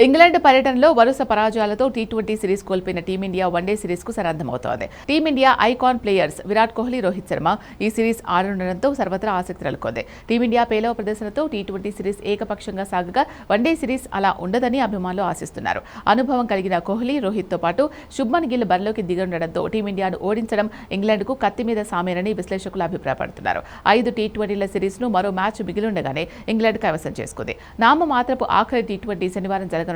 England పర్యటనలో వరుస పరాజయాలతో టీ20 సిరీస్ కోల్పోయిన టీమిండియా వన్డే సిరీస్కు సన్నద్ధమవుతోంది. Team India icon players Virat Kohli, Rohit Sharma ఈ సిరీస్ ఆడనుండడంతో సర్వత్రా ఆసక్తి నెలకొంది. టీమిండియా పేలవ ప్రదర్శనతో టీ20 సిరీస్ ఏకపక్షంగా సాగగా వన్డే సిరీస్ అలా ఉండదని అభిమానులు ఆశిస్తున్నారు. అనుభవం కలిగిన కోహ్లీ, రోహిత్తో పాటు శుభ్మన్ గిల్ బరిలోకి దిగనుండడంతో టీమిండియాను ఓడించడం ఇంగ్లాండ్కు కత్తి మీద సామేనని విశ్లేషకులు అభిప్రాయపడుతున్నారు. 5 టీ20ల సిరీస్ను మరో మ్యాచ్ మిగిలుండగానే ఇంగ్లాండ్ కైవసం చేసుకుంది. నామమాత్రపు ఆఖరి టీ20 శనివారం జరగనుండగా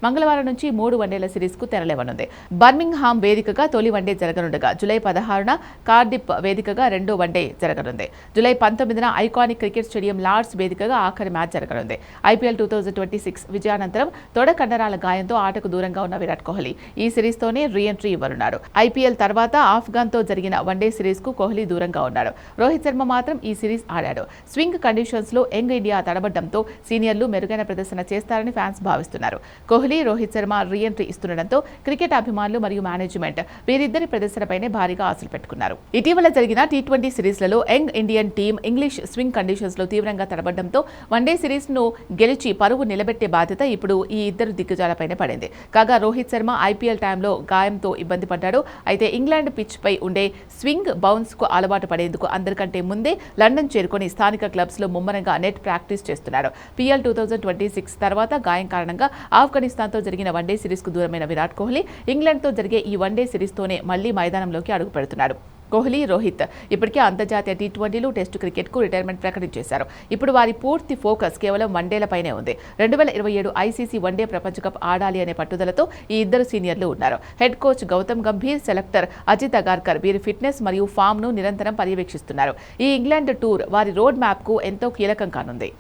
మంగళవారం నుంచి 3 వన్డేల సిరీస్కు తెరలేవనుంది. బర్మింగ్హామ్ వేదికగా తొలి వన్డే జరగనుండగా జూలై 16న కార్డిఫ్ వేదికగా రెండో వన్డే జరగనుంది. జూలై 19న ఐకానిక్ క్రికెట్ స్టేడియం లార్డ్స్ వేదికగా ఆఖరి మ్యాచ్ జరగనుంది. ఐపీఎల్ 2026 విజయానంతరం తొడ కండరాల గాయంతో ఆటకు దూరంగా ఉన్న విరాట్ కోహ్లీ ఈ సిరీస్తోనే రీ ఎంట్రీ ఇవ్వనున్నాడు. ఐపీఎల్ తర్వాత ఆఫ్ఘన్తో జరిగిన వన్డే సిరీస్కు కోహ్లీ దూరంగా ఉన్నాడు. రోహిత్ శర్మ మాత్రం ఈ సిరీస్ ఆడాడు. స్వింగ్ కండిషన్స్లో యంగ్ ఇండియా తడబడ్డంతో సీనియర్లు మెరుగైన ప్రదర్శన చేస్తారని ఫ్యాన్స్ భావిస్తున్నారు. కోహ్లీ, రోహిత్ శర్మ రీ ఎంట్రీ ఇస్తుండటంతో క్రికెట్ అభిమానులు మరియు మేనేజ్మెంట్ వీరిద్దరి ప్రదర్శనపైనే భారీగా ఆశలు పెట్టుకున్నారు. ఇటీవల జరిగిన టీ20 సిరీస్లలో young Indian team English swing conditions లో తీవ్రంగా తడబడ్డంతో వన్డే సిరీస్ ను గెలిచి పరువు నిలబెట్టే బాధ్యత ఇప్పుడు ఈ ఇద్దరు దిగ్గజాలపైనే పడింది. కాగా రోహిత్ శర్మ ఐపీఎల్ టైంలో గాయంతో ఇబ్బంది పడ్డాడు. అయితే ఇంగ్లాండ్ పిచ్ పై ఉండే స్వింగ్ బౌన్స్ కు అలవాటు పడేందుకు అందరికంటే ముందే లండన్ చేరుకొని స్థానిక క్లబ్స్ లో ముమ్మరంగా నెట్ ప్రాక్టీస్ చేస్తున్నాడు. పీఎల్ 2026 తర్వాత గాయం కారణంగా ఆఫ్ఘనిస్తాన్తో జరిగిన వన్డే సిరీస్కు దూరమైన విరాట్ కోహ్లీ ఇంగ్లాండ్తో జరిగే ఈ వన్డే సిరీస్తోనే మళ్లీ మైదానంలోకి అడుగు పెడుతున్నాడు. కోహ్లీ, రోహిత్ ఇప్పటికే అంతర్జాతీయ టీ20లు, టెస్టు క్రికెట్కు రిటైర్మెంట్ ప్రకటించేశారు. ఇప్పుడు వారి పూర్తి ఫోకస్ కేవలం వన్డేలపైనే ఉంది. 2027 ఐసీసీ వన్డే ప్రపంచ కప్ ఆడాలి అనే పట్టుదలతో ఈ ఇద్దరు సీనియర్లు ఉన్నారు. Head coach Gautam Gambhir, selector Ajit Agarkar వీరి ఫిట్నెస్ మరియు ఫామ్ను నిరంతరం పర్యవేక్షిస్తున్నారు. ఈ ఇంగ్లాండ్ టూర్ వారి రోడ్ మ్యాప్కు ఎంతో కీలకం కానుంది.